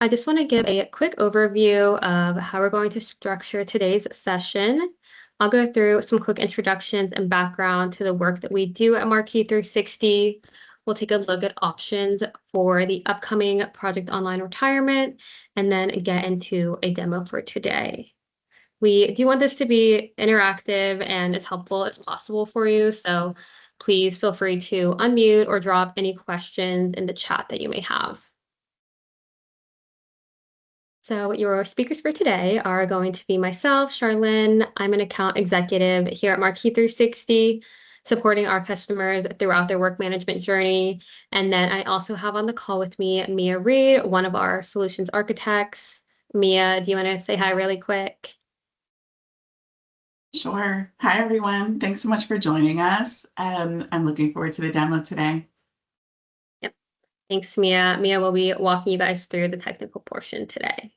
I just want to give a quick overview of how we're going to structure today's session. I'll go through some quick introductions and background to the work that we do at Marque360. We'll take a look at options for the upcoming Project Online Retirement, and then get into a demo for today. We do want this to be interactive and as helpful as possible for you, so please feel free to unmute or drop any questions in the chat that you may have. So your speakers for today are going to be myself, Charlene. I'm an account executive here at Marque360, supporting our customers throughout their work management journey. And then I also have on the call with me, Mia Reed, one of our solutions architects. Mia, do you want to say hi really quick? Sure. Hi, everyone. Thanks so much for joining us. I'm looking forward to the demo today. Yep. Thanks, Mia. Mia will be walking you guys through the technical portion today.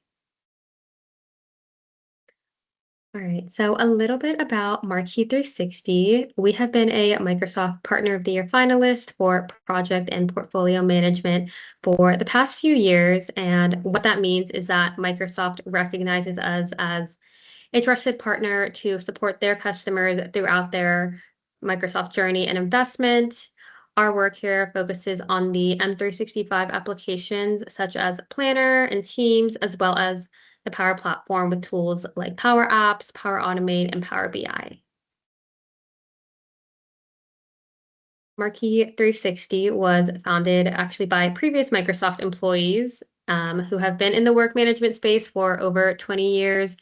All right, so a little bit about Marque360. We have been a Microsoft Partner of the Year finalist for project and portfolio management for the past few years. And what that means is that Microsoft recognizes us as a trusted partner to support their customers throughout their Microsoft journey and investment. Our work here focuses on the M365 applications such as Planner and Teams, as well as the Power Platform with tools like Power Apps, Power Automate, and Power BI. Marque360 was founded actually by previous Microsoft employees who have been in the work management space for over 20 years.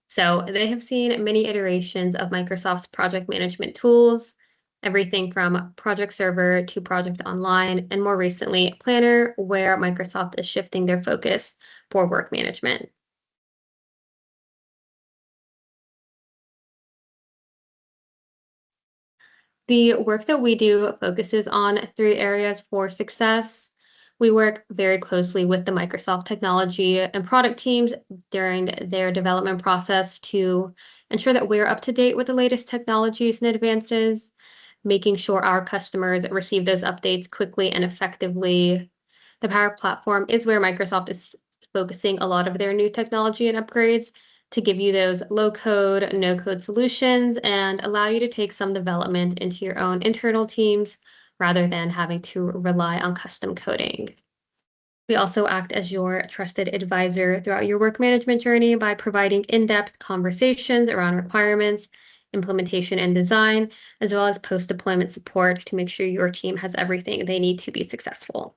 So they have seen many iterations of Microsoft's project management tools, everything from Project Server to Project Online, and more recently, Planner, where Microsoft is shifting their focus for work management. The work that we do focuses on 3 areas for success. We work very closely with the Microsoft technology and product teams during their development process to ensure that we're up to date with the latest technologies and advances, making sure our customers receive those updates quickly and effectively. The Power Platform is where Microsoft is focusing a lot of their new technology and upgrades to give you those low code, no code solutions and allow you to take some development into your own internal teams rather than having to rely on custom coding. We also act as your trusted advisor throughout your work management journey by providing in-depth conversations around requirements, implementation and design, as well as post-deployment support to make sure your team has everything they need to be successful.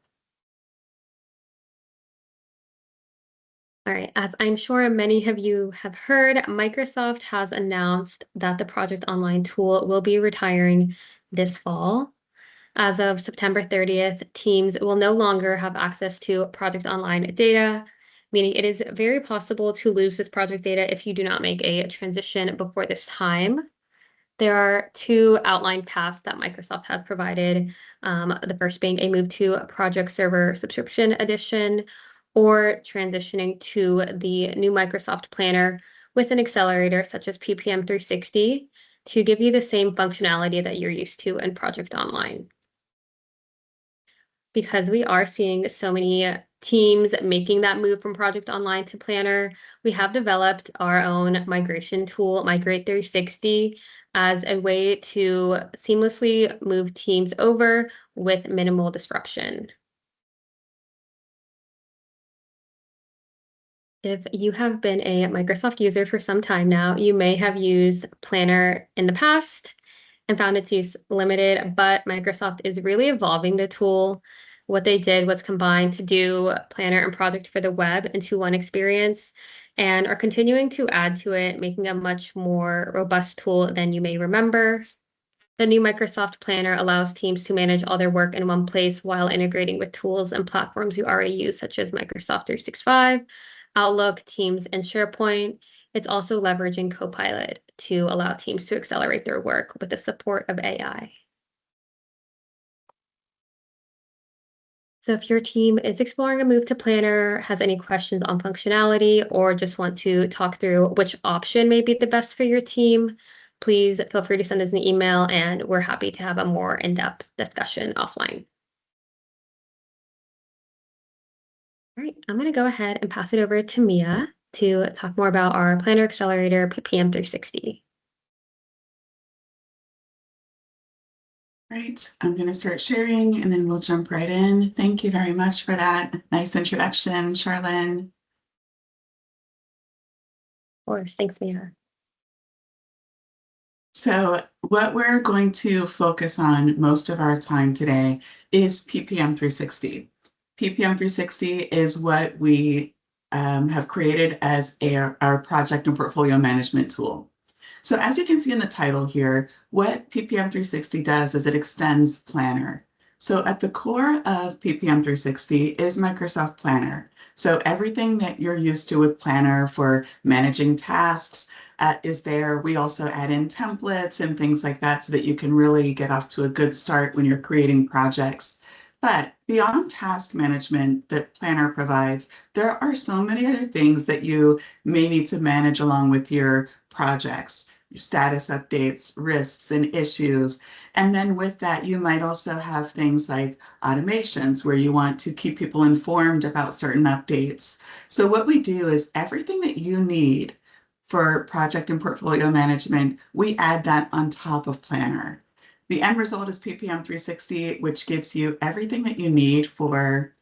All right, as I'm sure many of you have heard, Microsoft has announced that the Project Online tool will be retiring this fall. As of September 30th, teams will no longer have access to Project Online data, meaning it is very possible to lose this project data if you do not make a transition before this time. There are 2 outlined paths that Microsoft has provided. The first being a move to a Project Server Subscription Edition, or transitioning to the new Microsoft Planner with an accelerator such as PPM360 to give you the same functionality that you're used to in Project Online. Because we are seeing so many teams making that move from Project Online to Planner, we have developed our own migration tool, Migrate360, as a way to seamlessly move teams over with minimal disruption. If you have been a Microsoft user for some time now, you may have used Planner in the past and found its use limited, but Microsoft is really evolving the tool. What they did was combine to do Planner and Project for the web into one experience and are continuing to add to it, making a much more robust tool than you may remember. The new Microsoft Planner allows teams to manage all their work in one place while integrating with tools and platforms you already use, such as Microsoft 365, Outlook, Teams, and SharePoint. It's also leveraging Copilot to allow teams to accelerate their work with the support of AI. So if your team is exploring a move to Planner, has any questions on functionality, or just want to talk through which option may be the best for your team, please feel free to send us an email and we're happy to have a more in-depth discussion offline. All right, I'm going to go ahead and pass it over to Mia to talk more about our Planner Accelerator PPM 360. Right, I'm going to start sharing and then we'll jump right in. Thank you very much for that nice introduction, Charlene. Of course, thanks, Mia. So what we're going to focus on most of our time today is PPM 360. PPM 360 is what we have created as our project and portfolio management tool. So as you can see in the title here, what PPM 360 does is it extends Planner. So at the core of PPM 360 is Microsoft Planner. So everything that you're used to with Planner for managing tasks is there. We also add in templates and things like that so that you can really get off to a good start when you're creating projects. But beyond task management that Planner provides, there are so many other things that you may need to manage along with your projects, your status updates, risks, and issues. And then with that, you might also have things like automations where you want to keep people informed about certain updates. So what we do is everything that you need for project and portfolio management, we add that on top of Planner. The end result is PPM 360, which gives you everything that you need for,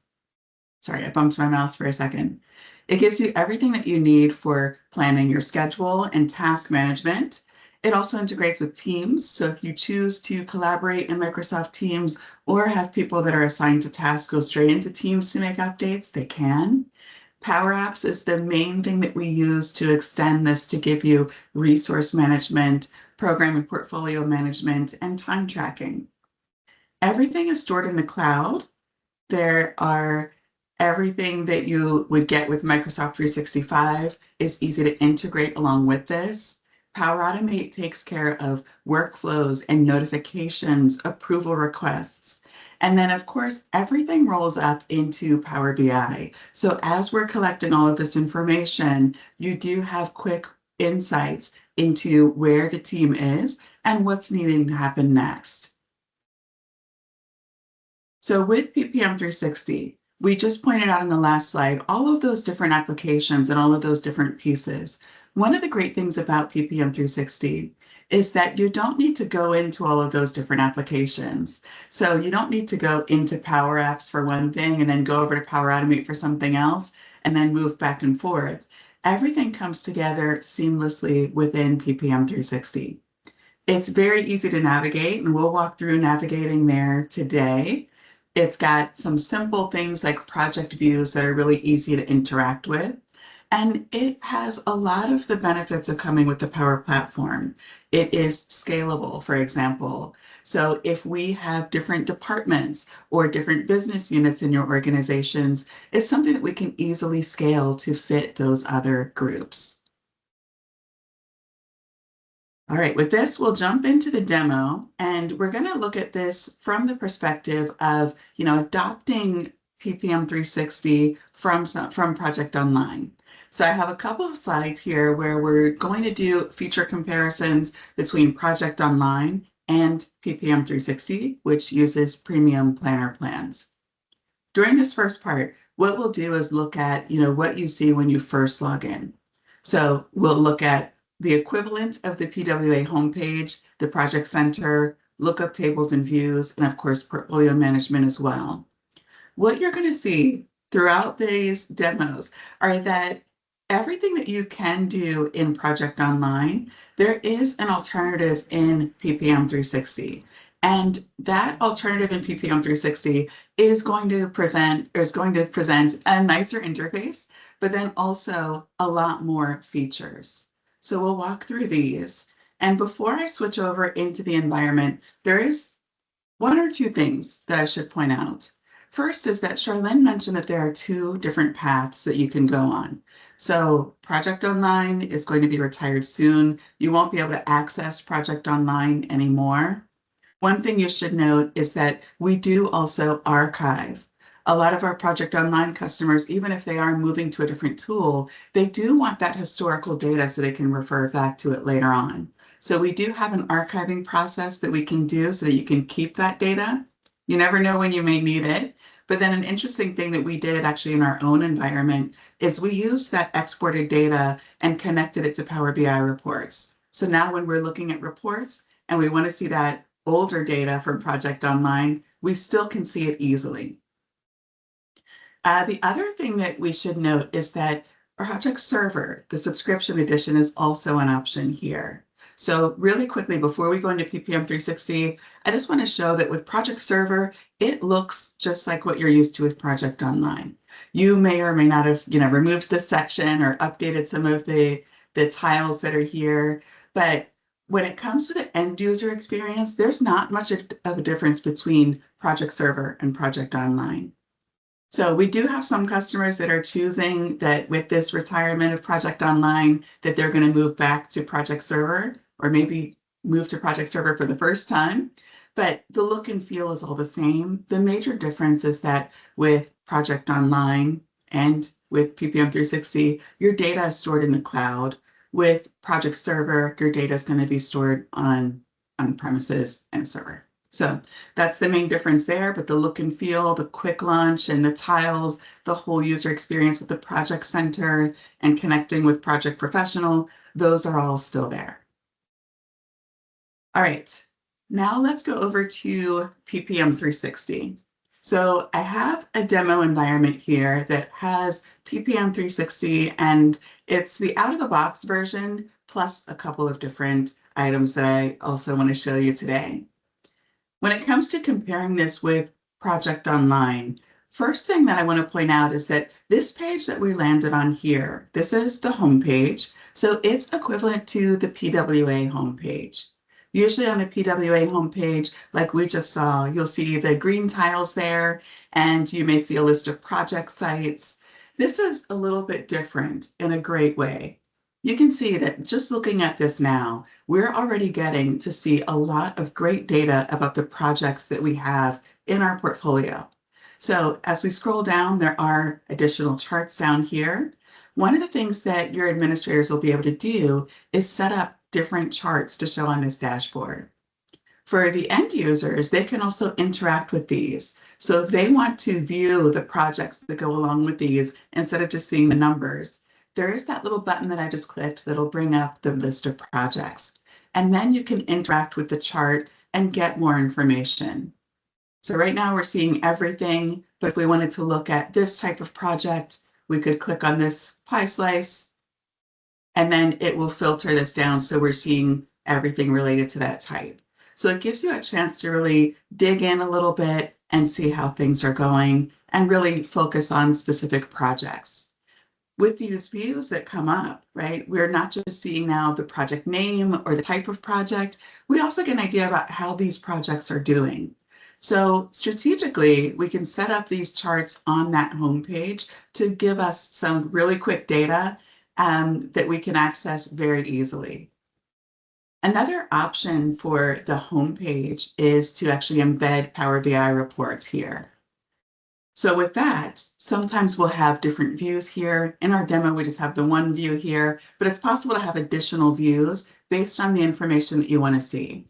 sorry, I bumped my mouse for a second. It gives you everything that you need for planning your schedule and task management. It also integrates with Teams. So if you choose to collaborate in Microsoft Teams or have people that are assigned to tasks go straight into Teams to make updates, they can. Power Apps is the main thing that we use to extend this to give you resource management, program and portfolio management, and time tracking. Everything is stored in the cloud. There are everything that you would get with Microsoft 365 is easy to integrate along with this. Power Automate takes care of workflows and notifications, approval requests. And then, of course, everything rolls up into Power BI. So as we're collecting all of this information, you do have quick insights into where the team is and what's needing to happen next. So with PPM 360, we just pointed out in the last slide, all of those different applications and all of those different pieces. One of the great things about PPM 360 is that you don't need to go into all of those different applications. So you don't need to go into Power Apps for one thing and then go over to Power Automate for something else and then move back and forth. Everything comes together seamlessly within PPM 360. It's very easy to navigate, and we'll walk through navigating there today. It's got some simple things like project views that are really easy to interact with. And it has a lot of the benefits of coming with the Power Platform. It is scalable, for example. So if we have different departments or different business units in your organizations, it's something that we can easily scale to fit those other groups. All right, with this, we'll jump into the demo, and we're going to look at this from the perspective of, adopting PPM 360 from Project Online. So I have a couple of slides here where we're going to do feature comparisons between Project Online and PPM 360, which uses premium planner plans. During this first part, what we'll do is look at, what you see when you first log in. So we'll look at the equivalent of the PWA homepage, the project center, lookup tables and views, and of course, portfolio management as well. What you're going to see throughout these demos are that everything that you can do in Project Online, there is an alternative in PPM 360. And that alternative in PPM 360 is going to present a nicer interface, but then also a lot more features. So we'll walk through these. And before I switch over into the environment, there is one or two things that I should point out. First is that Charlene mentioned that there are two different paths that you can go on. So Project Online is going to be retired soon. You won't be able to access Project Online anymore. One thing you should note is that we do also archive. A lot of our Project Online customers, even if they are moving to a different tool, they do want that historical data so they can refer back to it later on. So we do have an archiving process that we can do so that you can keep that data. You never know when you may need it. But then an interesting thing that we did actually in our own environment is we used that exported data and connected it to Power BI reports. So now when we're looking at reports and we want to see that older data from Project Online, we still can see it easily. The other thing that we should note is that Project Server, the subscription edition, is also an option here. So really quickly, before we go into PPM 360, I just want to show that with Project Server, it looks just like what you're used to with Project Online. You may or may not have, removed this section or updated some of the tiles that are here, but when it comes to the end user experience, there's not much of a difference between Project Server and Project Online. So we do have some customers that are choosing that with this retirement of Project Online, that they're going to move back to Project Server or maybe move to Project Server for the first time. But the look and feel is all the same. The major difference is that with Project Online and with PPM 360, your data is stored in the cloud. With Project Server, your data is going to be stored on premises and server. So that's the main difference there, but the look and feel, the quick launch and the tiles, the whole user experience with the Project Center and connecting with Project Professional, those are all still there. All right, now let's go over to PPM 360. So I have a demo environment here that has PPM 360, and it's the out-of-the-box version, plus a couple of different items that I also want to show you today. When it comes to comparing this with Project Online, first thing that I want to point out is that this page that we landed on here, this is the home page. So it's equivalent to the PWA homepage. Usually on the PWA homepage, like we just saw, you'll see the green tiles there, and you may see a list of project sites. This is a little bit different in a great way. You can see that just looking at this now, we're already getting to see a lot of great data about the projects that we have in our portfolio. So as we scroll down, there are additional charts down here. One of the things that your administrators will be able to do is set up different charts to show on this dashboard. For the end users, they can also interact with these. So if they want to view the projects that go along with these, instead of just seeing the numbers, there is that little button that I just clicked that'll bring up the list of projects. And then you can interact with the chart and get more information. So right now we're seeing everything, but if we wanted to look at this type of project, we could click on this pie slice, and then it will filter this down so we're seeing everything related to that type. So it gives you a chance to really dig in a little bit and see how things are going and really focus on specific projects. With these views that come up, right, we're not just seeing now the project name or the type of project, we also get an idea about how these projects are doing. So strategically, we can set up these charts on that homepage to give us some really quick data that we can access very easily. Another option for the homepage is to actually embed Power BI reports here. So with that, sometimes we'll have different views here. In our demo, we just have the one view here, but it's possible to have additional views based on the information that you want to see.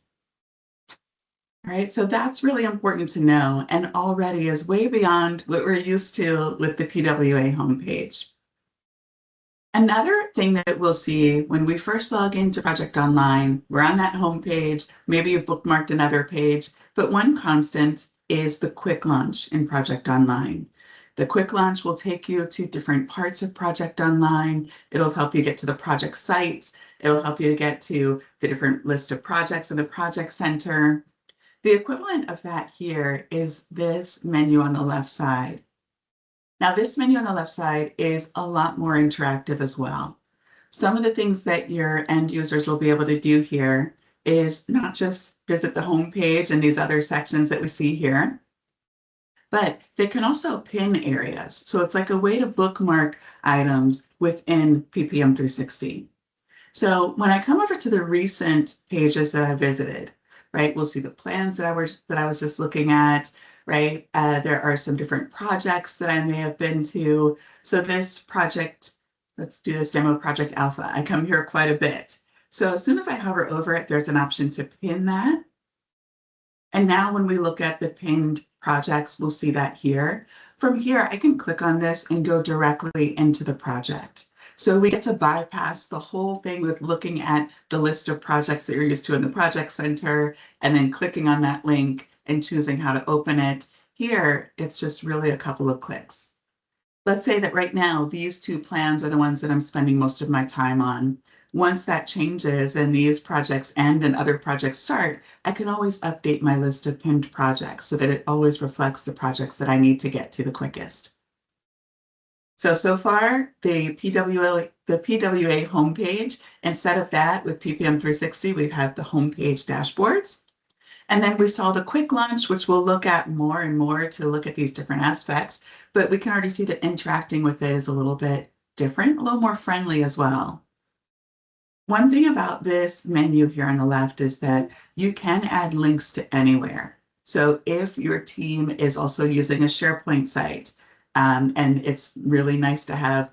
All right, so that's really important to know and already is way beyond what we're used to with the PWA homepage. Another thing that we'll see when we first log into Project Online, we're on that homepage, maybe you've bookmarked another page, but one constant is the quick launch in Project Online. The quick launch will take you to different parts of Project Online. It'll help you get to the project sites. It'll help you to get to the different list of projects in the Project Center. The equivalent of that here is this menu on the left side. Now, this menu on the left side is a lot more interactive as well. Some of the things that your end users will be able to do here is not just visit the home page and these other sections that we see here, but they can also pin areas. So it's like a way to bookmark items within PPM 360. So when I come over to the recent pages that I visited, right, we'll see the plans that I was just looking at, right? There are some different projects that I may have been to. So this project, let's do this demo project alpha. I come here quite a bit. So as soon as I hover over it, there's an option to pin that. And now when we look at the pinned projects, we'll see that here. From here, I can click on this and go directly into the project. So we get to bypass the whole thing with looking at the list of projects that you're used to in the project center and then clicking on that link and choosing how to open it. Here, it's just really a couple of clicks. Let's say that right now, these two plans are the ones that I'm spending most of my time on. Once that changes and these projects end and other projects start, I can always update my list of pinned projects so that it always reflects the projects that I need to get to the quickest. So far, the PWA homepage, instead of that with PPM 360, we have the homepage dashboards. And then we saw the quick launch, which we'll look at more and more to look at these different aspects, but we can already see that interacting with it is a little bit different, a little more friendly as well. One thing about this menu here on the left is that you can add links to anywhere. So if your team is also using a SharePoint site, and it's really nice to have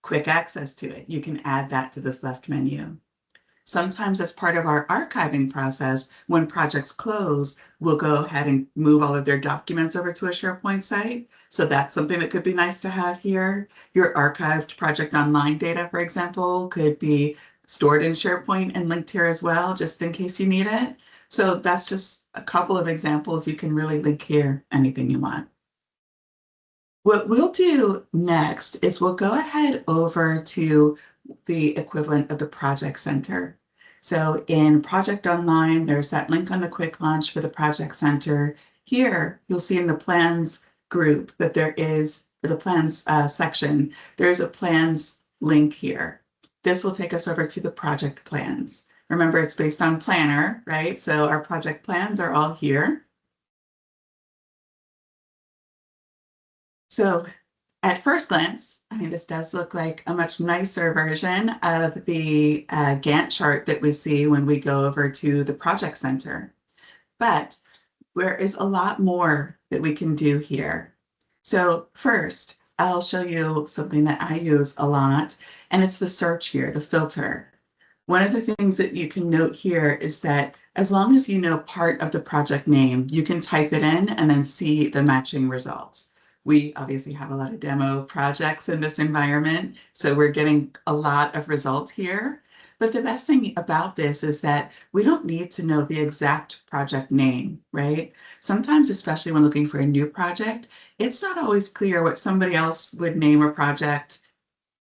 quick access to it, you can add that to this left menu. Sometimes as part of our archiving process, when projects close, we'll go ahead and move all of their documents over to a SharePoint site. So that's something that could be nice to have here. Your archived project online data, for example, could be stored in SharePoint and linked here as well, just in case you need it. So that's just a couple of examples. You can really link here anything you want. What we'll do next is we'll go ahead over to the equivalent of the Project Center. So in Project Online, there's that link on the quick launch for the Project Center. Here, you'll see in the plans group that there is, the plans section, there's a plans link here. This will take us over to the project plans. Remember, it's based on planner, right? So our project plans are all here. So at first glance, I mean, this does look like a much nicer version of the Gantt chart that we see when we go over to the Project Center. But there is a lot more that we can do here. So first, I'll show you something that I use a lot, and it's the search here, the filter. One of the things that you can note here is that as long as you know part of the project name, you can type it in and then see the matching results. We obviously have a lot of demo projects in this environment, so we're getting a lot of results here. But the best thing about this is that we don't need to know the exact project name, right? Sometimes, especially when looking for a new project, it's not always clear what somebody else would name a project,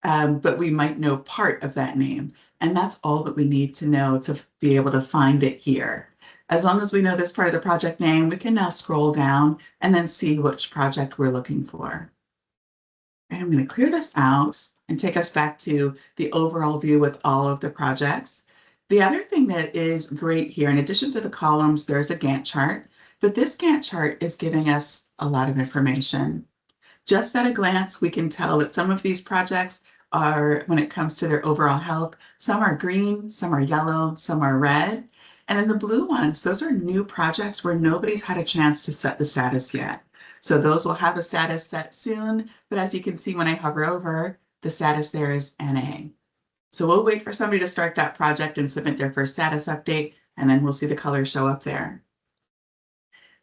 but we might know part of that name. And that's all that we need to know to be able to find it here. As long as we know this part of the project name, we can now scroll down and then see which project we're looking for. And I'm going to clear this out and take us back to the overall view with all of the projects. The other thing that is great here, in addition to the columns, there's a Gantt chart, but this Gantt chart is giving us a lot of information. Just at a glance, we can tell that some of these projects are, when it comes to their overall health, some are green, some are yellow, some are red. And then the blue ones, those are new projects where nobody's had a chance to set the status yet. So those will have a status set soon, but as you can see when I hover over, the status there is NA. So we'll wait for somebody to start that project and submit their first status update, and then we'll see the colors show up there.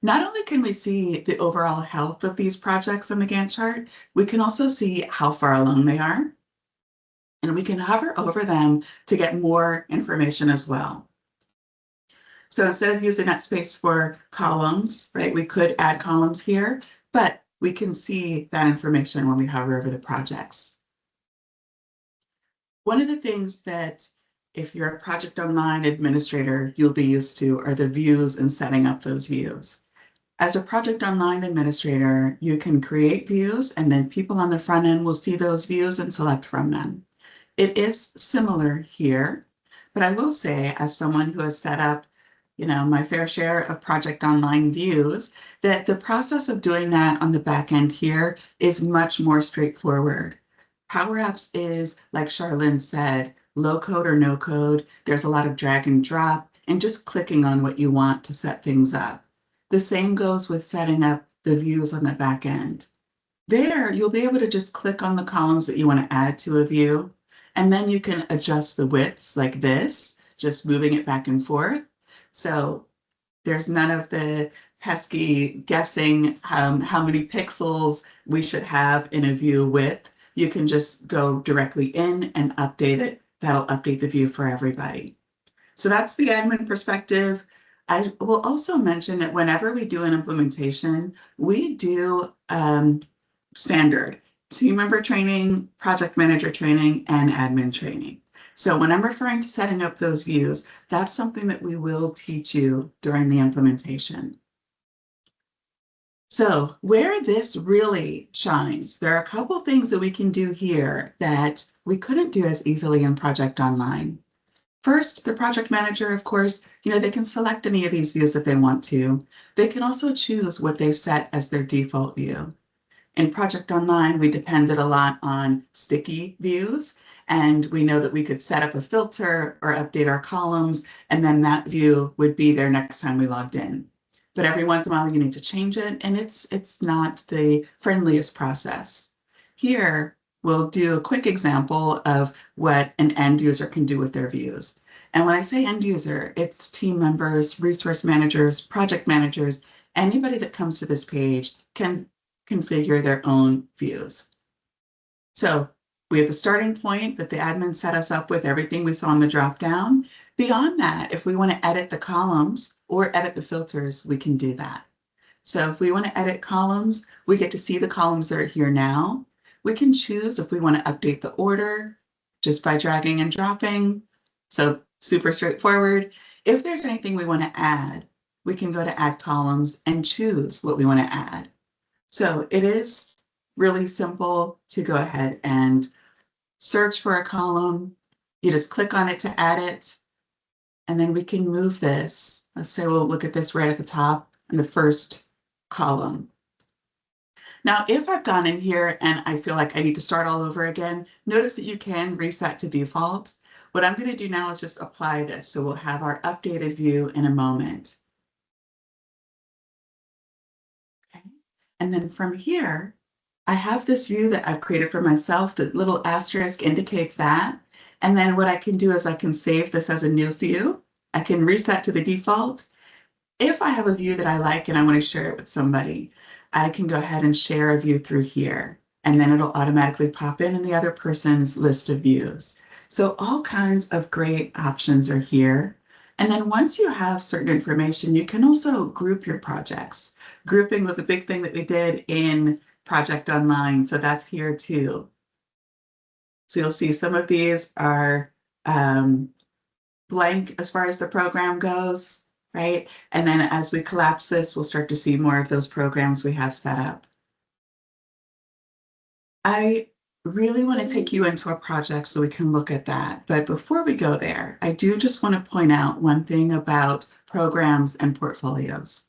Not only can we see the overall health of these projects in the Gantt chart, we can also see how far along they are. And we can hover over them to get more information as well. So instead of using that space for columns, right, we could add columns here, but we can see that information when we hover over the projects. One of the things that if you're a project online administrator, you'll be used to are the views and setting up those views. As a project online administrator, you can create views and then people on the front end will see those views and select from them. It is similar here, but I will say, as someone who has set up, my fair share of project online views, that the process of doing that on the back end here is much more straightforward. Power Apps is, like Charlene said, low code or no code. There's a lot of drag and drop and just clicking on what you want to set things up. The same goes with setting up the views on the back end. There, you'll be able to just click on the columns that you want to add to a view, and then you can adjust the widths like this, just moving it back and forth. So there's none of the pesky guessing how many pixels we should have in a view width, you can just go directly in and update it. That'll update the view for everybody. So that's the admin perspective. I will also mention that whenever we do an implementation, we do standard team member training, project manager training, and admin training. So when I'm referring to setting up those views, that's something that we will teach you during the implementation. So where this really shines, there are a couple things that we can do here that we couldn't do as easily in Project Online. First, the project manager, of course, they can select any of these views if they want to. They can also choose what they set as their default view. In Project Online, we depended a lot on sticky views, and we know that we could set up a filter or update our columns, and then that view would be there next time we logged in. But every once in a while, you need to change it, and it's not the friendliest process. Here, we'll do a quick example of what an end user can do with their views. And when I say end user, it's team members, resource managers, project managers, anybody that comes to this page can configure their own views. So we have the starting point that the admin set us up with, everything we saw in the drop down. Beyond that, if we want to edit the columns or edit the filters, we can do that. So if we want to edit columns, we get to see the columns that are here now. We can choose if we want to update the order just by dragging and dropping. So super straightforward. If there's anything we want to add, we can go to add columns and choose what we want to add. So it is really simple to go ahead and search for a column. You just click on it to add it, and then we can move this. Let's say we'll look at this right at the top in the first column. Now, if I've gone in here and I feel like I need to start all over again, notice that you can reset to default. What I'm going to do now is just apply this. So we'll have our updated view in a moment. Okay. And then from here, I have this view that I've created for myself. The little asterisk indicates that. And then what I can do is I can save this as a new view. I can reset to the default. If I have a view that I like and I want to share it with somebody, I can go ahead and share a view through here, and then it'll automatically pop in the other person's list of views. So all kinds of great options are here. And then once you have certain information, you can also group your projects. Grouping was a big thing that we did in Project Online, so that's here too. So you'll see some of these are blank as far as the program goes, right? And then as we collapse this, we'll start to see more of those programs we have set up. I really want to take you into a project so we can look at that. But before we go there, I do just want to point out one thing about programs and portfolios.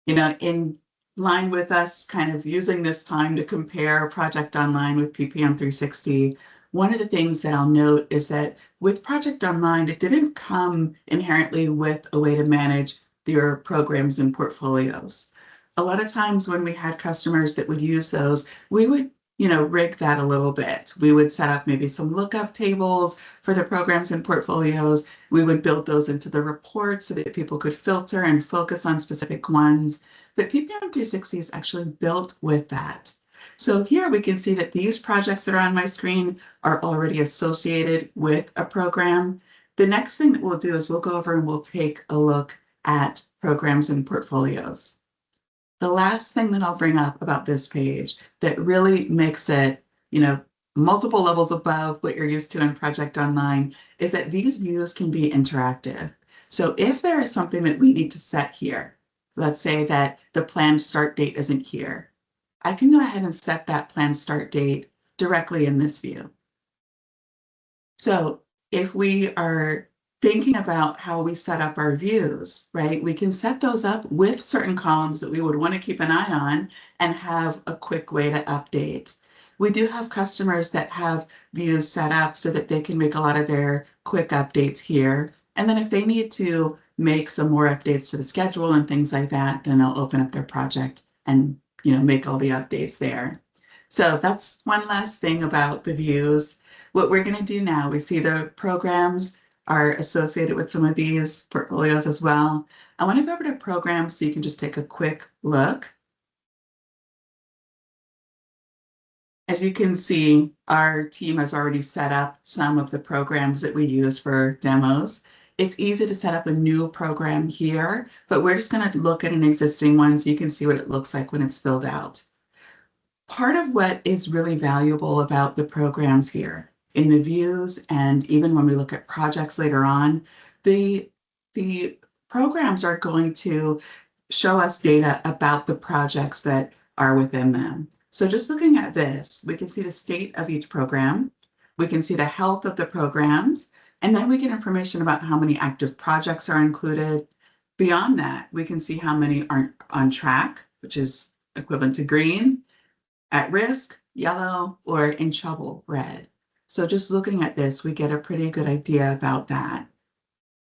In line with us kind of using this time to compare Project Online with PPM 360, one of the things that I'll note is that with Project Online, it didn't come inherently with a way to manage your programs and portfolios. A lot of times when we had customers that would use those, we would rig that a little bit. We would set up maybe some lookup tables for the programs and portfolios. We would build those into the reports so that people could filter and focus on specific ones. But PPM 360 is actually built with that. So here we can see that these projects that are on my screen are already associated with a program. The next thing that we'll do is we'll go over and we'll take a look at programs and portfolios. The last thing that I'll bring up about this page that really makes it, multiple levels above what you're used to in Project Online is that these views can be interactive. So if there is something that we need to set here, let's say that the planned start date isn't here, I can go ahead and set that planned start date directly in this view. So if we are thinking about how we set up our views, right, we can set those up with certain columns that we would want to keep an eye on and have a quick way to update. We do have customers that have views set up so that they can make a lot of their quick updates here. And then if they need to make some more updates to the schedule and things like that, then they'll open up their project and make all the updates there. So that's one last thing about the views. What we're going to do now, we see the programs are associated with some of these portfolios as well. I want to go over to programs so you can just take a quick look. As you can see, our team has already set up some of the programs that we use for demos. It's easy to set up a new program here, but we're just going to look at an existing one so you can see what it looks like when it's filled out. Part of what is really valuable about the programs here in the views, and even when we look at projects later on, the programs are going to show us data about the projects that are within them. So just looking at this, we can see the state of each program. We can see the health of the programs, and then we get information about how many active projects are included. Beyond that, we can see how many aren't on track, which is equivalent to green, at risk, yellow, or in trouble, red. So just looking at this, we get a pretty good idea about that.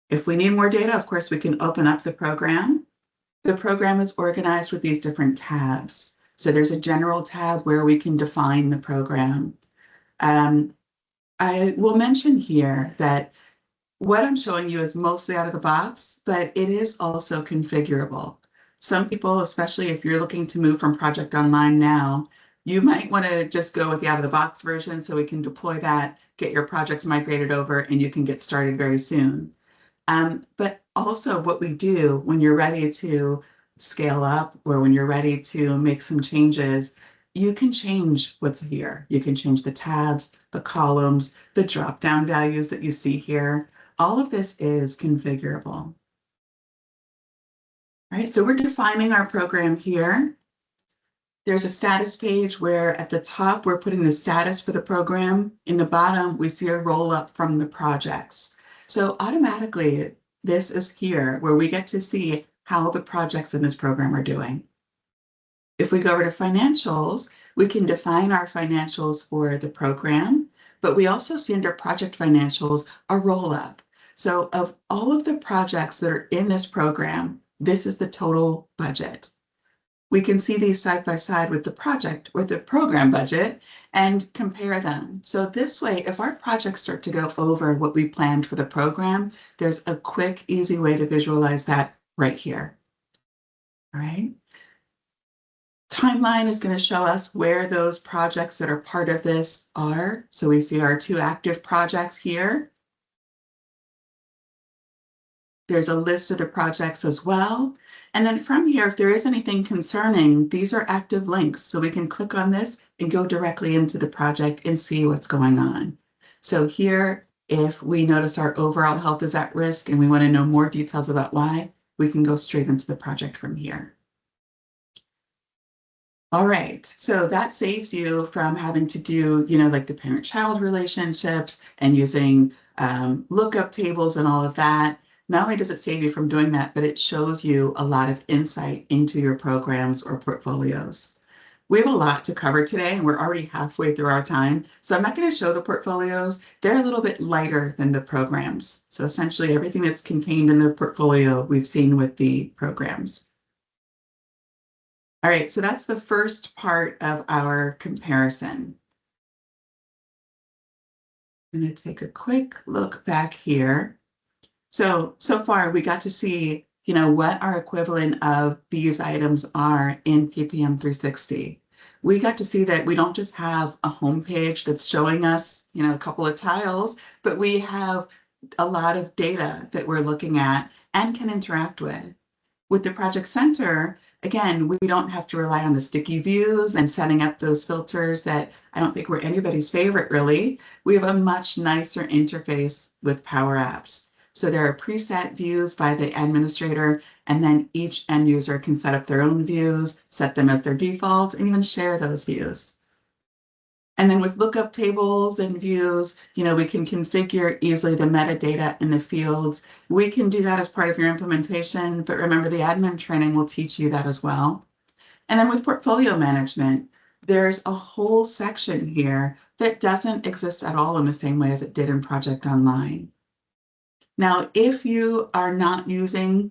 If we need more data, of course, we can open up the program. The program is organized with these different tabs. So there's a general tab where we can define the program. I will mention here that what I'm showing you is mostly out of the box, but it is also configurable. Some people, especially if you're looking to move from Project Online now, you might want to just go with the out of the box version so we can deploy that, get your projects migrated over, and you can get started very soon. But also what we do when you're ready to scale up or when you're ready to make some changes, you can change what's here. You can change the tabs, the columns, the drop-down values that you see here. All of this is configurable. All right, so we're defining our program here. There's a status page where at the top, we're putting the status for the program. In the bottom, we see a roll up from the projects. So automatically, this is here where we get to see how the projects in this program are doing. If we go over to financials, we can define our financials for the program, but we also see under project financials a roll up. So of all of the projects that are in this program, this is the total budget. We can see these side by side with the project or the program budget and compare them. So this way, if our projects start to go over what we planned for the program, there's a quick, easy way to visualize that right here. All right. Timeline is going to show us where those projects that are part of this are. So we see our 2 active projects here. There's a list of the projects as well. And then from here, if there is anything concerning, these are active links. So we can click on this and go directly into the project and see what's going on. So here, if we notice our overall health is at risk and we want to know more details about why, we can go straight into the project from here. All right, so that saves you from having to do, like the parent-child relationships and using lookup tables and all of that. Not only does it save you from doing that, but it shows you a lot of insight into your programs or portfolios. We have a lot to cover today, and we're already halfway through our time. So I'm not going to show the portfolios. They're a little bit lighter than the programs. So essentially everything that's contained in the portfolio we've seen with the programs. All right, so that's the first part of our comparison. I'm going to take a quick look back here. So far we got to see, what our equivalent of these items are in PPM 360. We got to see that we don't just have a home page that's showing us, a couple of tiles, but we have a lot of data that we're looking at and can interact with. With the Project Center, again, we don't have to rely on the sticky views and setting up those filters that I don't think were anybody's favorite, really. We have a much nicer interface with Power Apps. So there are preset views by the administrator, and then each end user can set up their own views, set them as their default, and even share those views. And then with lookup tables and views, we can configure easily the metadata in the fields. We can do that as part of your implementation, but remember the admin training will teach you that as well. And then with portfolio management, there's a whole section here that doesn't exist at all in the same way as it did in Project Online. Now, if you are not using,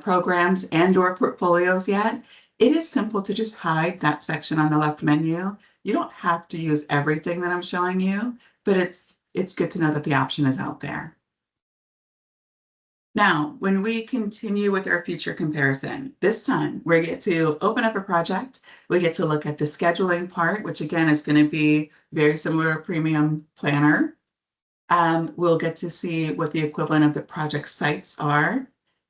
programs and or portfolios yet, it is simple to just hide that section on the left menu. You don't have to use everything that I'm showing you, but it's good to know that the option is out there. Now, when we continue with our feature comparison, this time we get to open up a project. We get to look at the scheduling part, which again is going to be very similar to Premium Planner. We'll get to see what the equivalent of the project sites are.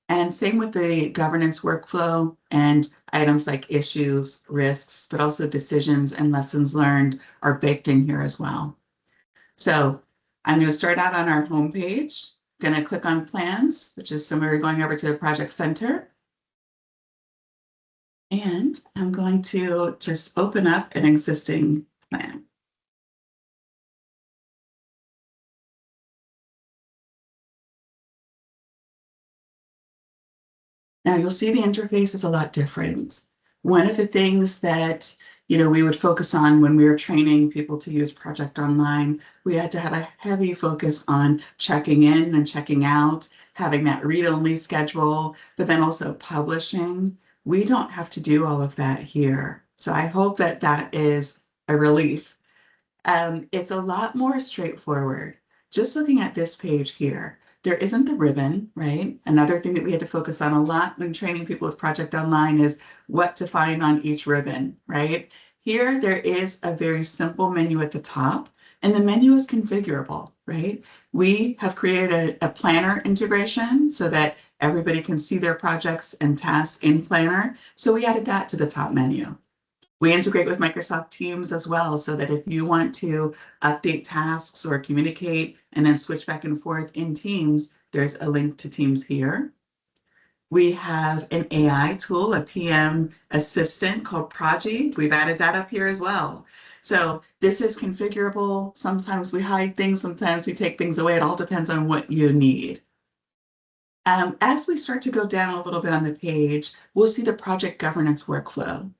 And same with the governance workflow and items like issues, risks, but also decisions and lessons learned are baked in here as well. So I'm going to start out on our homepage. Going to click on plans, which is similar to going over to the project center. And I'm going to just open up an existing plan. Now you'll see the interface is a lot different. One of the things that we would focus on when we were training people to use Project Online, we had to have a heavy focus on checking in and checking out, having that read-only schedule, but then also publishing. We don't have to do all of that here. So I hope that that is a relief. It's a lot more straightforward. Just looking at this page here, there isn't the ribbon, right? Another thing that we had to focus on a lot when training people with Project Online is what to find on each ribbon, right? Here, there is a very simple menu at the top, and the menu is configurable, right? We have created a planner integration so that everybody can see their projects and tasks in Planner. So we added that to the top menu. We integrate with Microsoft Teams as well, so that if you want to update tasks or communicate and then switch back and forth in Teams, there's a link to Teams here. We have an AI tool, a PM assistant called Prodigy. We've added that up here as well. So this is configurable. Sometimes we hide things, sometimes we take things away. It all depends on what you need. As we start to go down a little bit on the page, we'll see the project governance workflow.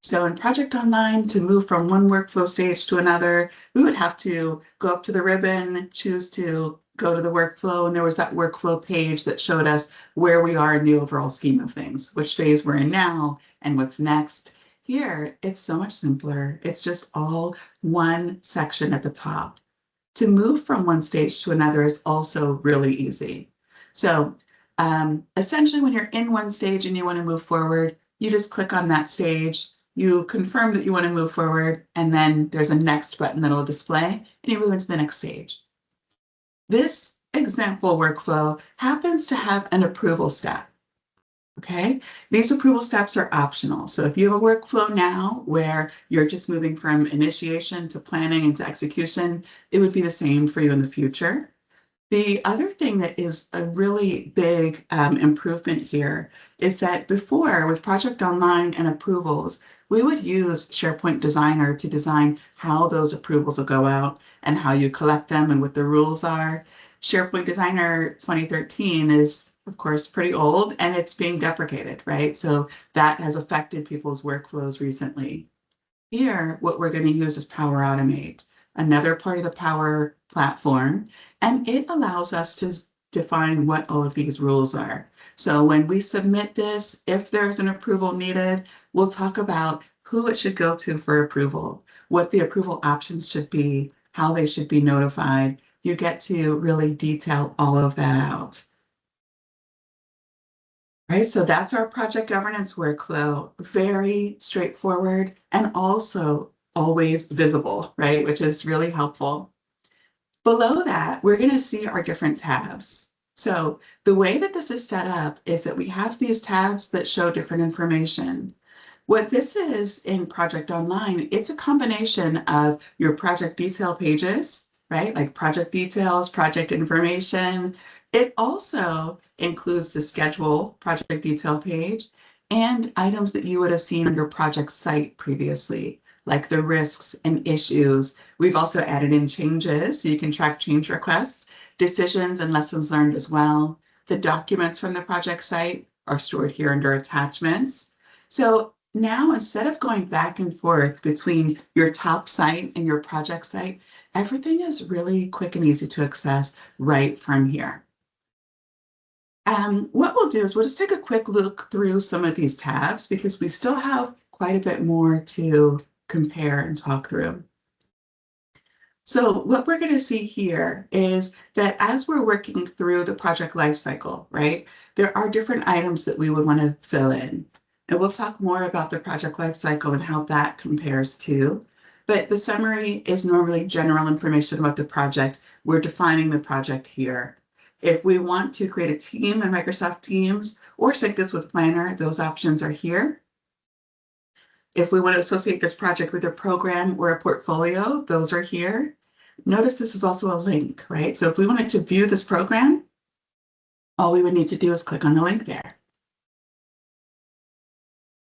So in Project Online, to move from one workflow stage to another, we would have to go up to the ribbon, choose to go to the workflow, and there was that workflow page that showed us where we are in the overall scheme of things, which phase we're in now, and what's next. Here, it's so much simpler. It's just all one section at the top. To move from one stage to another is also really easy. So essentially, when you're in one stage and you want to move forward, you just click on that stage. You confirm that you want to move forward, and then there's a next button that'll display, and you move into the next stage. This example workflow happens to have an approval step. Okay, these approval steps are optional. So if you have a workflow now where you're just moving from initiation to planning and to execution, it would be the same for you in the future. The other thing that is a really big improvement here is that before, with Project Online and approvals, we would use SharePoint Designer to design how those approvals will go out and how you collect them and what the rules are. SharePoint Designer 2013 is, of course, pretty old, and it's being deprecated, right? So that has affected people's workflows recently. Here, what we're going to use is Power Automate, another part of the Power Platform, and it allows us to define what all of these rules are. So when we submit this, if there's an approval needed, we'll talk about who it should go to for approval, what the approval options should be, how they should be notified. You get to really detail all of that out. Right, so that's our project governance workflow. Very straightforward and also always visible, right, which is really helpful. Below that, we're going to see our different tabs. So the way that this is set up is that we have these tabs that show different information. What this is in Project Online, it's a combination of your project detail pages, right? Like project details, project information. It also includes the schedule project detail page and items that you would have seen on your project site previously, like the risks and issues. We've also added in changes so you can track change requests, decisions and lessons learned as well. The documents from the project site are stored here under attachments. So now, instead of going back and forth between your top site and your project site, everything is really quick and easy to access right from here. What we'll do is we'll just take a quick look through some of these tabs because we still have quite a bit more to compare and talk through. So what we're going to see here is that as we're working through the project lifecycle, right, there are different items that we would want to fill in. And we'll talk more about the project lifecycle and how that compares to. But the summary is normally general information about the project. We're defining the project here. If we want to create a team in Microsoft Teams or sync this with Planner, those options are here. If we want to associate this project with a program or a portfolio, those are here. Notice this is also a link, right? So if we wanted to view this program, all we would need to do is click on the link there.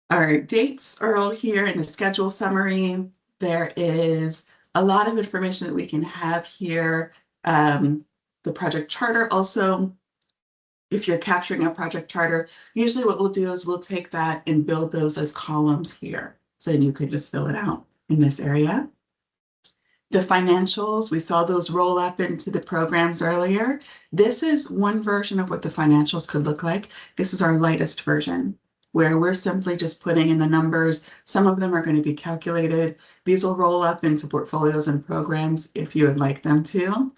Our dates are all here in the schedule summary. There is a lot of information that we can have here. The project charter also, if you're capturing a project charter, usually what we'll do is we'll take that and build those as columns here. So then you could just fill it out in this area. The financials, we saw those roll up into the programs earlier. This is one version of what the financials could look like. This is our lightest version, where we're simply just putting in the numbers. Some of them are going to be calculated. These will roll up into portfolios and programs if you would like them to.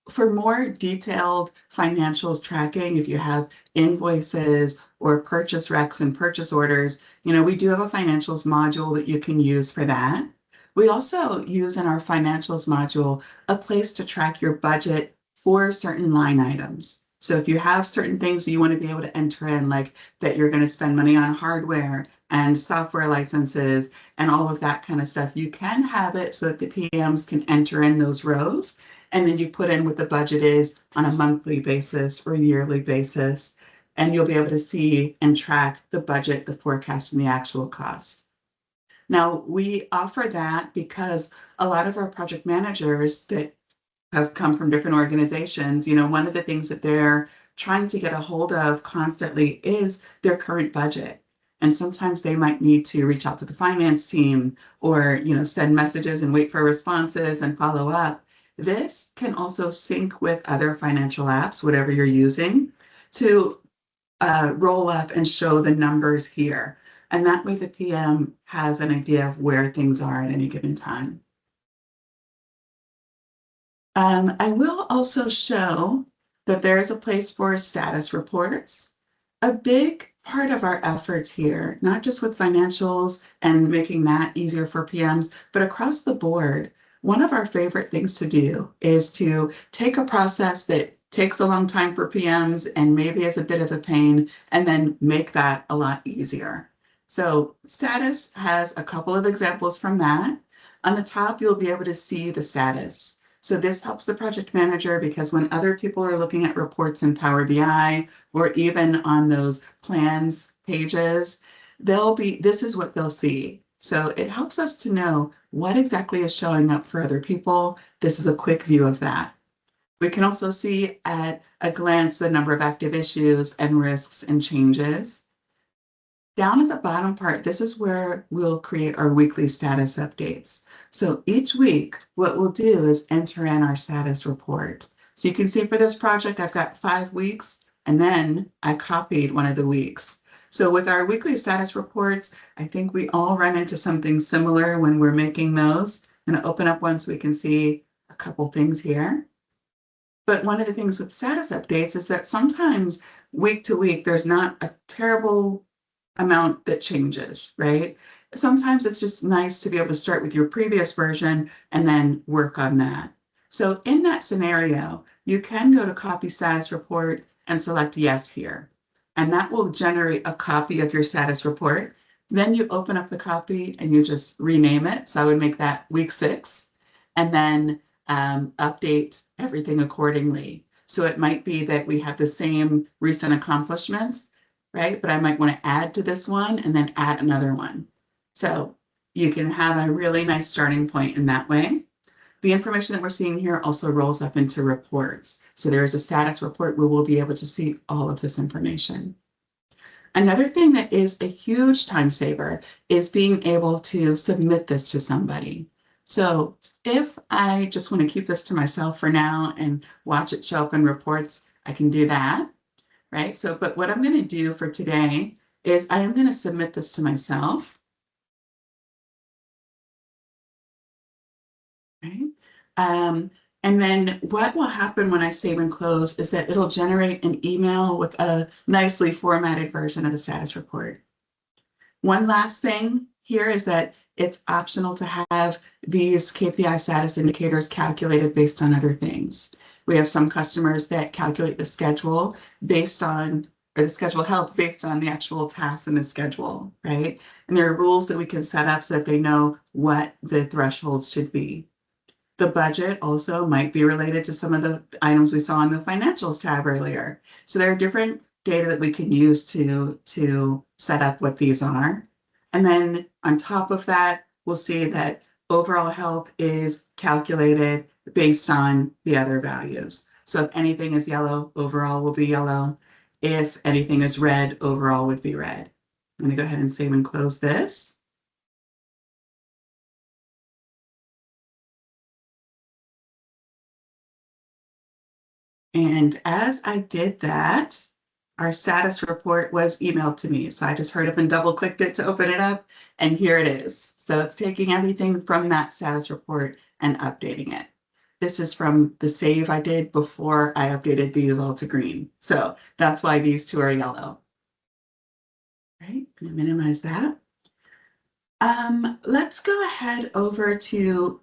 For more detailed financials tracking, if you have invoices or purchase recs and purchase orders, we do have a financials module that you can use for that. We also use in our financials module a place to track your budget for certain line items. So if you have certain things you want to be able to enter in, like that you're going to spend money on hardware and software licenses and all of that kind of stuff, you can have it so that the PMs can enter in those rows. And then you put in what the budget is on a monthly basis or yearly basis. And you'll be able to see and track the budget, the forecast, and the actual costs. Now, we offer that because a lot of our project managers that have come from different organizations, one of the things that they're trying to get a hold of constantly is their current budget. And sometimes they might need to reach out to the finance team or, send messages and wait for responses and follow up. This can also sync with other financial apps, whatever you're using, to roll up and show the numbers here. And that way the PM has an idea of where things are at any given time. I will also show that there is a place for status reports. A big part of our efforts here, not just with financials and making that easier for PMs, but across the board, one of our favorite things to do is to take a process that takes a long time for PMs and maybe is a bit of a pain, and then make that a lot easier. So status has a couple of examples from that. On the top, you'll be able to see the status. So this helps the project manager because when other people are looking at reports in Power BI or even on those plans pages, this is what they'll see. So it helps us to know what exactly is showing up for other people. This is a quick view of that. We can also see at a glance the number of active issues and risks and changes. Down at the bottom part, this is where we'll create our weekly status updates. So each week, what we'll do is enter in our status report. So you can see for this project, I've got 5 weeks, and then I copied one of the weeks. So with our weekly status reports, I think we all run into something similar when we're making those. I'm going to open up one so we can see a couple things here. But one of the things with status updates is that sometimes week to week, there's not a terrible amount that changes, right? Sometimes it's just nice to be able to start with your previous version and then work on that. So in that scenario, you can go to copy status report and select yes here. And that will generate a copy of your status report. Then you open up the copy and you just rename it. So I would make that week 6 and then update everything accordingly. So it might be that we have the same recent accomplishments, right? But I might want to add to this one and then add another one. So you can have a really nice starting point in that way. The information that we're seeing here also rolls up into reports. So there is a status report where we'll be able to see all of this information. Another thing that is a huge time saver is being able to submit this to somebody. So if I just want to keep this to myself for now and watch it show up in reports, I can do that. Right? So, but what I'm going to do for today is I am going to submit this to myself. Right? And then what will happen when I save and close is that it'll generate an email with a nicely formatted version of the status report. One last thing here is that it's optional to have these KPI status indicators calculated based on other things. We have some customers that calculate the schedule based on, or the schedule health based on the actual tasks in the schedule, right? And there are rules that we can set up so that they know what the thresholds should be. The budget also might be related to some of the items we saw in the financials tab earlier. So there are different data that we can use to set up what these are. And then on top of that, we'll see that overall health is calculated based on the other values. So if anything is yellow, overall will be yellow. If anything is red, overall would be red. I'm going to go ahead and save and close this. And as I did that, our status report was emailed to me. So I just hurried up and double clicked it to open it up, and here it is. So it's taking everything from that status report and updating it. This is from the save I did before I updated these all to green. So that's why these two are yellow. Right, I'm gonna minimize that. Let's go ahead over to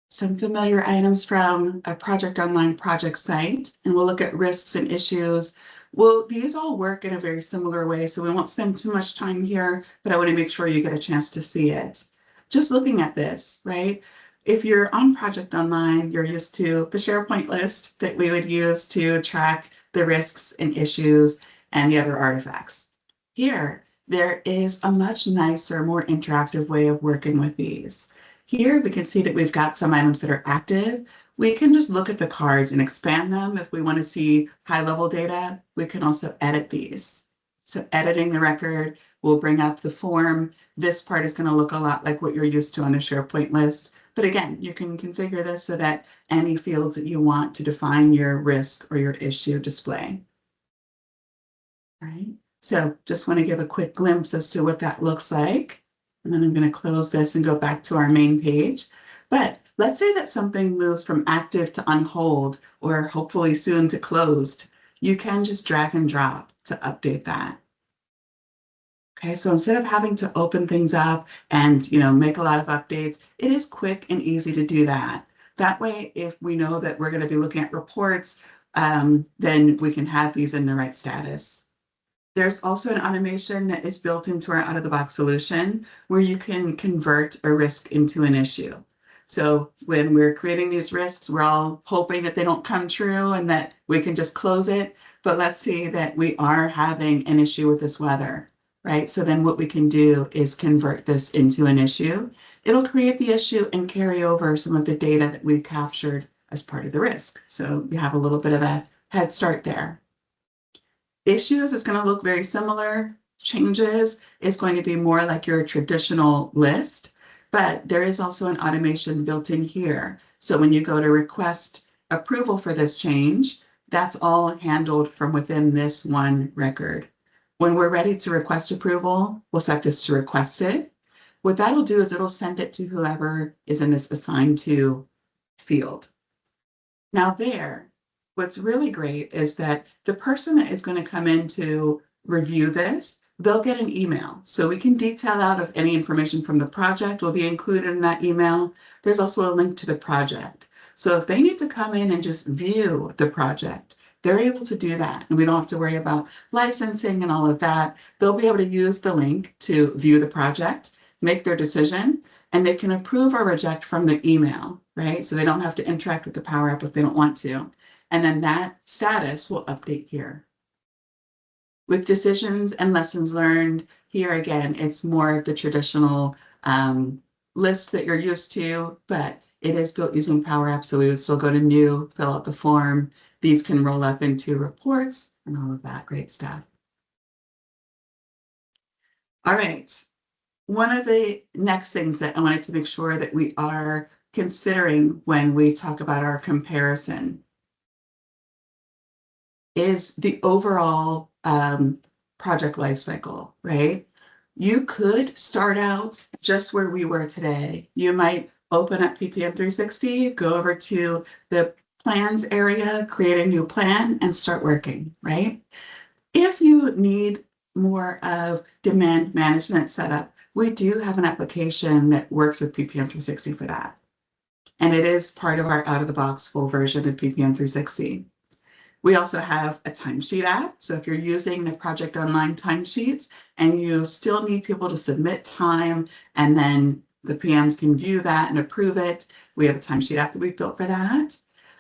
some familiar items from a Project Online project site, and we'll look at risks and issues. Well, these all work in a very similar way, so we won't spend too much time here, but I want to make sure you get a chance to see it. Just looking at this, right? If you're on Project Online, you're used to the SharePoint list that we would use to track the risks and issues and the other artifacts. Here, there is a much nicer, more interactive way of working with these. Here we can see that we've got some items that are active. We can just look at the cards and expand them. If we want to see high-level data, we can also edit these. So editing the record will bring up the form. This part is going to look a lot like what you're used to on a SharePoint list. But again, you can configure this so that any fields that you want to define your risk or your issue display. All right. So just want to give a quick glimpse as to what that looks like. And then I'm going to close this and go back to our main page. But let's say that something moves from active to on hold, or hopefully soon to closed. You can just drag and drop to update that. Okay, so instead of having to open things up and make a lot of updates, it is quick and easy to do that. That way, if we know that we're going to be looking at reports, then we can have these in the right status. There's also an automation that is built into our out-of-the-box solution where you can convert a risk into an issue. So when we're creating these risks, we're all hoping that they don't come true and that we can just close it. But let's see that we are having an issue with this weather, right? So then what we can do is convert this into an issue. It'll create the issue and carry over some of the data that we captured as part of the risk. So you have a little bit of a head start there. Issues is going to look very similar. Changes is going to be more like your traditional list, but there is also an automation built in here. So when you go to request approval for this change, that's all handled from within this one record. When we're ready to request approval, we'll set this to requested. What that'll do is it'll send it to whoever is in this assigned to field. Now there, what's really great is that the person that is going to come in to review this, they'll get an email. So we can detail out if any information from the project will be included in that email. There's also a link to the project. So if they need to come in and just view the project, they're able to do that. And we don't have to worry about licensing and all of that. They'll be able to use the link to view the project, make their decision, and they can approve or reject from the email, right? So they don't have to interact with the Power App if they don't want to. And then that status will update here. With decisions and lessons learned, here again, it's more of the traditional list that you're used to, but it is built using Power App. So we would still go to new, fill out the form. These can roll up into reports and all of that great stuff. All right. One of the next things that I wanted to make sure that we are considering when we talk about our comparison is the overall project lifecycle, right? You could start out just where we were today. You might open up PPM 360, go over to the plans area, create a new plan, and start working, right? If you need more of demand management setup, we do have an application that works with PPM 360 for that. And it is part of our out-of-the-box full version of PPM 360. We also have a timesheet app. So if you're using the Project Online timesheets and you still need people to submit time and then the PMs can view that and approve it, we have a timesheet app that we've built for that.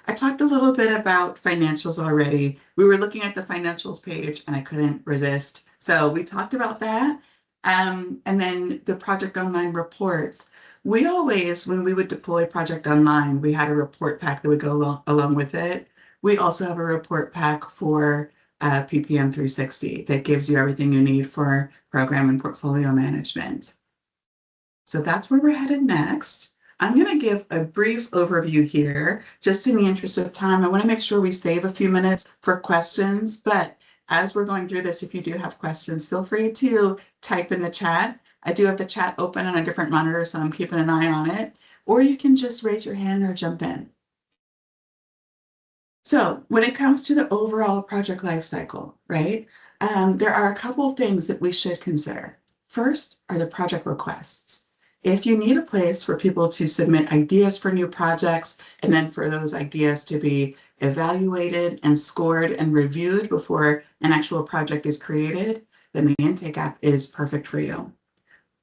I talked a little bit about financials already. We were looking at the financials page and I couldn't resist. So we talked about that. And then the Project Online reports. We always, when we would deploy Project Online, we had a report pack that would go along with it. We also have a report pack for PPM 360 that gives you everything you need for program and portfolio management. So that's where we're headed next. I'm going to give a brief overview here, just in the interest of time. I want to make sure we save a few minutes for questions, but as we're going through this, if you do have questions, feel free to type in the chat. I do have the chat open on a different monitor, so I'm keeping an eye on it, or you can just raise your hand or jump in. So when it comes to the overall project lifecycle, right, there are a couple of things that we should consider. First are the project requests. If you need a place for people to submit ideas for new projects, and then for those ideas to be evaluated and scored and reviewed before an actual project is created, then the intake app is perfect for you.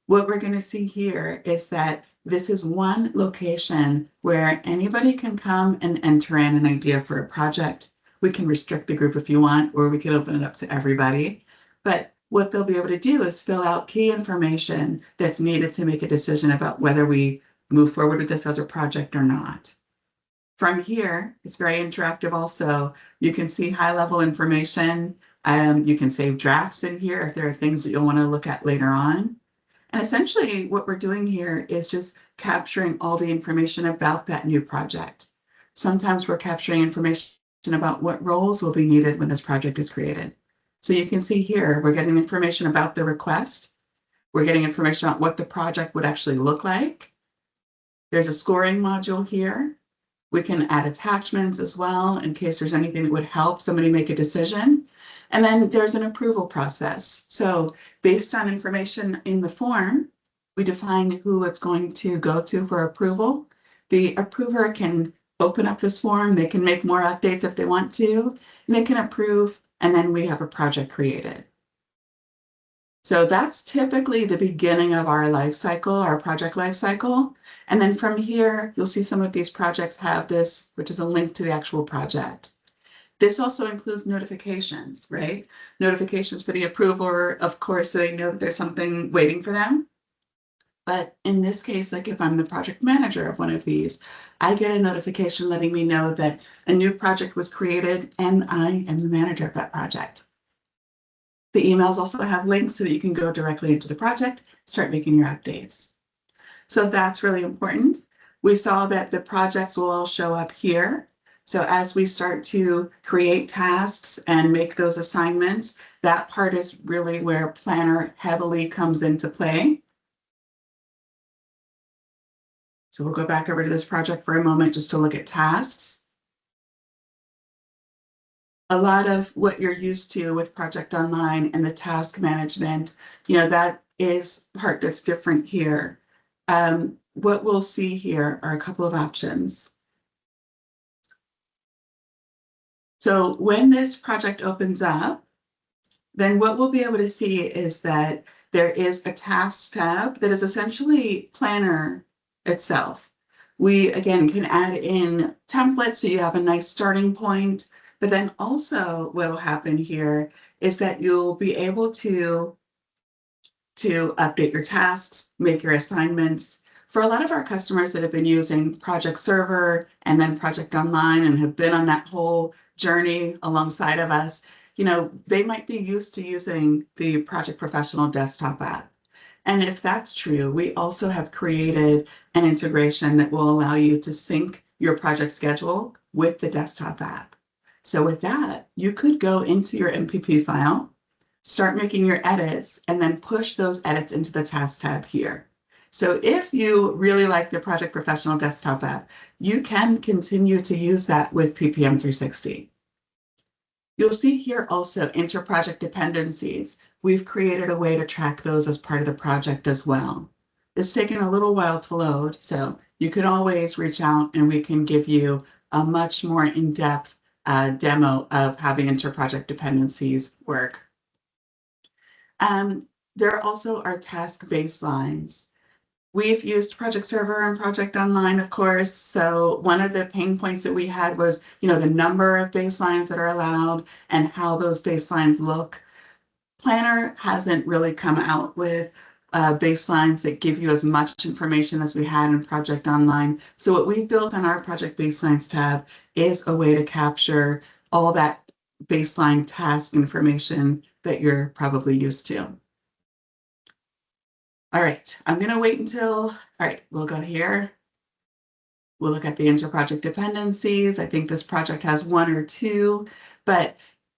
What we're going to see here is that this is one location where anybody can come and enter in an idea for a project. We can restrict the group if you want, or we can open it up to everybody. But what they'll be able to do is fill out key information that's needed to make a decision about whether we move forward with this as a project or not. From here, it's very interactive also. You can see high-level information. You can save drafts in here if there are things that you'll want to look at later on. And essentially what we're doing here is just capturing all the information about that new project. Sometimes we're capturing information about what roles will be needed when this project is created. So you can see here, we're getting information about the request. We're getting information about what the project would actually look like. There's a scoring module here. We can add attachments as well in case there's anything that would help somebody make a decision. And then there's an approval process. So based on information in the form, we define who it's going to go to for approval. The approver can open up this form. They can make more updates if they want to, and they can approve, and then we have a project created. So that's typically the beginning of our life cycle, our project life cycle. And then from here, you'll see some of these projects have this, which is a link to the actual project. This also includes notifications, right? Notifications for the approver, of course, so they know that there's something waiting for them. But in this case, like if I'm the project manager of one of these, I get a notification letting me know that a new project was created and I am the manager of that project. The emails also have links so that you can go directly into the project, start making your updates. So that's really important. We saw that the projects will all show up here. So as we start to create tasks and make those assignments, that part is really where Planner heavily comes into play. So we'll go back over to this project for a moment just to look at tasks. A lot of what you're used to with Project Online and the task management, that is part that's different here. What we'll see here are a couple of options. So when this project opens up, then what we'll be able to see is that there is a tasks tab that is essentially Planner itself. We, again, can add in templates so you have a nice starting point, but then also what will happen here is that you'll be able to update your tasks, make your assignments. For a lot of our customers that have been using Project Server and then Project Online and have been on that whole journey alongside of us, they might be used to using the Project Professional desktop app. And if that's true, we also have created an integration that will allow you to sync your project schedule with the desktop app. So with that, you could go into your MPP file, start making your edits, and then push those edits into the task tab here. So if you really like the Project Professional desktop app, you can continue to use that with PPM 360. You'll see here also inter-project dependencies. We've created a way to track those as part of the project as well. It's taken a little while to load, so you can always reach out and we can give you a much more in-depth demo of how the inter-project dependencies work. There also are task baselines. We've used Project Server and Project Online, of course. So one of the pain points that we had was, the number of baselines that are allowed and how those baselines look. Planner hasn't really come out with baselines that give you as much information as we had in Project Online. So what we've built on our Project Baselines tab is a way to capture all that baseline task information that you're probably used to. All right, I'm going to wait until, all right, we'll go here. We'll look at the inter-project dependencies. I think this project has one or two, but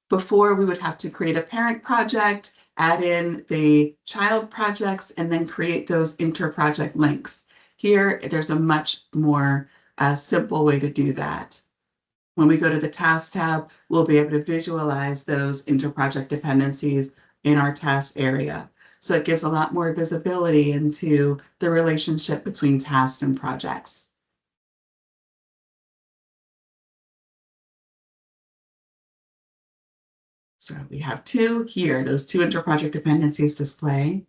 before we would have to create a parent project, add in the child projects, and then create those inter-project links. Here, there's a much more simple way to do that. When we go to the task tab, we'll be able to visualize those inter-project dependencies in our task area. So it gives a lot more visibility into the relationship between tasks and projects. So we have two here, those two inter-project dependencies display.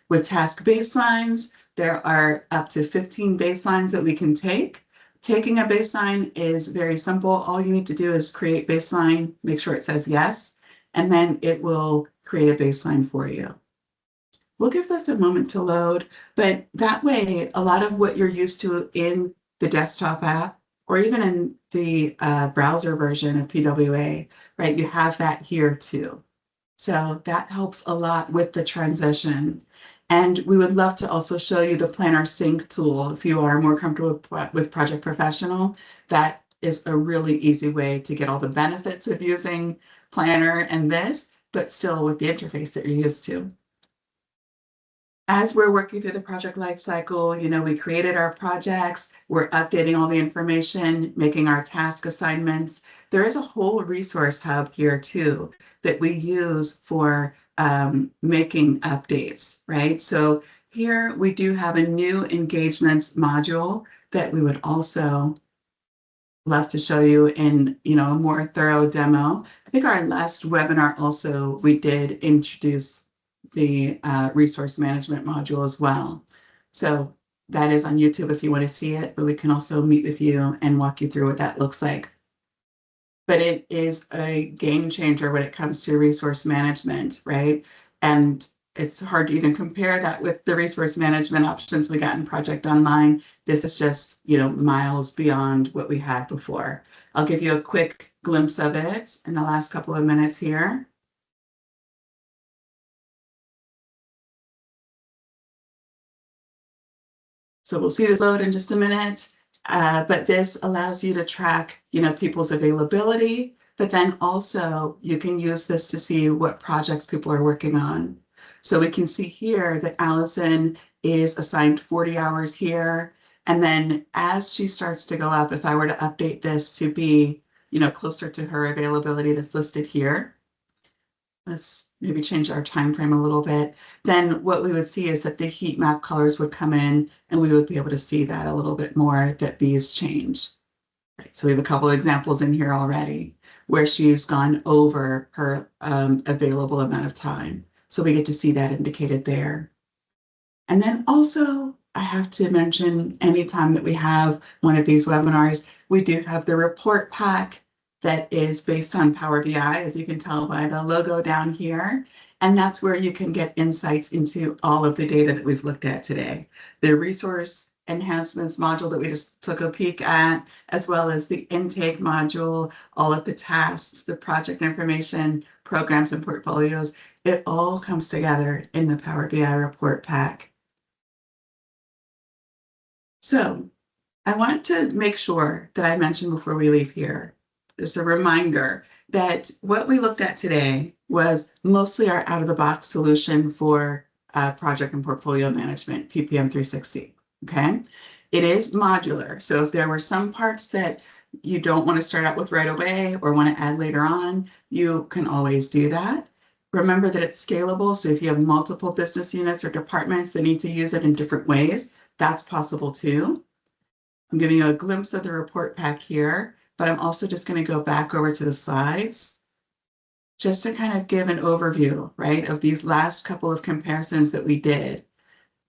With task baselines, there are up to 15 baselines that we can take. Taking a baseline is very simple. All you need to do is create baseline, make sure it says yes, and then it will create a baseline for you. We'll give this a moment to load, but that way, a lot of what you're used to in the desktop app, or even in the browser version of PWA, right, you have that here too. So that helps a lot with the transition. And we would love to also show you the Planner Sync tool. If you are more comfortable with Project Professional, that is a really easy way to get all the benefits of using Planner and this, but still with the interface that you're used to. As we're working through the project lifecycle, we created our projects, we're updating all the information, making our task assignments. There is a whole resource hub here too that we use for making updates, right? So here we do have a new engagements module that we would also love to show you in a more thorough demo. I think our last webinar also we did introduce the resource management module as well. So that is on YouTube if you want to see it, but we can also meet with you and walk you through what that looks like. But it is a game changer when it comes to resource management, right? And it's hard to even compare that with the resource management options we got in Project Online. This is just, miles beyond what we had before. I'll give you a quick glimpse of it in the last couple of minutes here. So we'll see this load in just a minute, but this allows you to track, people's availability, but then also you can use this to see what projects people are working on. So we can see here that Allison is assigned 40 hours here. And then as she starts to go up, if I were to update this to be, closer to her availability that's listed here, let's maybe change our time frame a little bit, then what we would see is that the heat map colors would come in and we would be able to see that a little bit more, that these change. Right, so we have a couple of examples in here already where she's gone over her available amount of time. So we get to see that indicated there. And then also, I have to mention, anytime that we have one of these webinars, we do have the report pack that is based on Power BI, as you can tell by the logo down here. And that's where you can get insights into all of the data that we've looked at today. The resource enhancements module that we just took a peek at, as well as the intake module, all of the tasks, the project information, programs and portfolios, it all comes together in the Power BI report pack. So I want to make sure that I mention before we leave here, just a reminder that what we looked at today was mostly our out-of-the-box solution for project and portfolio management, PPM 360. Okay. It is modular. So if there were some parts that you don't want to start out with right away or want to add later on, you can always do that. Remember that it's scalable. So if you have multiple business units or departments that need to use it in different ways, that's possible too. I'm giving you a glimpse of the report pack here, but I'm also just going to go back over to the slides just to kind of give an overview, right, of these last couple of comparisons that we did.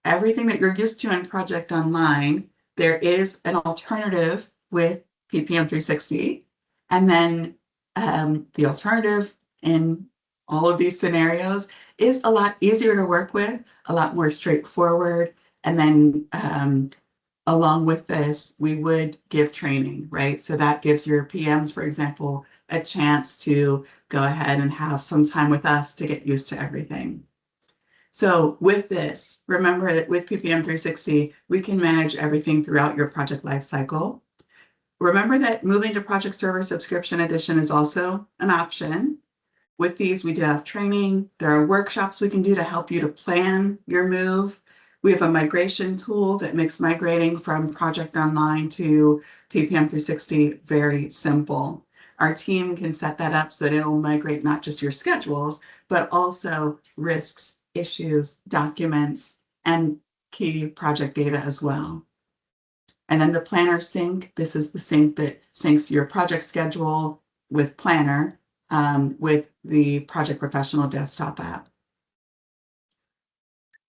Everything that you're used to in Project Online, there is an alternative with PPM 360. And then the alternative in all of these scenarios is a lot easier to work with, a lot more straightforward. And then along with this, we would give training, right? So that gives your PMs, for example, a chance to go ahead and have some time with us to get used to everything. So with this, remember that with PPM 360, we can manage everything throughout your project lifecycle. Remember that moving to Project Server Subscription Edition is also an option. With these, we do have training. There are workshops we can do to help you to plan your move. We have a migration tool that makes migrating from Project Online to PPM 360 very simple. Our team can set that up so that it will migrate not just your schedules, but also risks, issues, documents, and key project data as well. And then the Planner sync, this is the sync that syncs your project schedule with Planner with the Project Professional desktop app.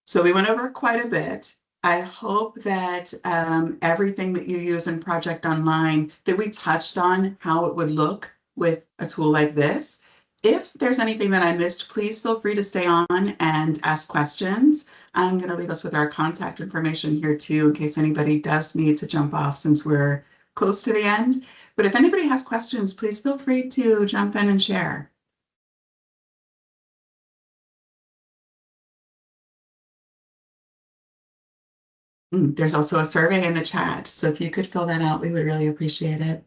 So we went over quite a bit. I hope that everything that you use in Project Online, that we touched on how it would look with a tool like this. If there's anything that I missed, please feel free to stay on and ask questions. I'm going to leave us with our contact information here too, in case anybody does need to jump off since we're close to the end. But if anybody has questions, please feel free to jump in and share. There's also a survey in the chat, so if you could fill that out, we would really appreciate it.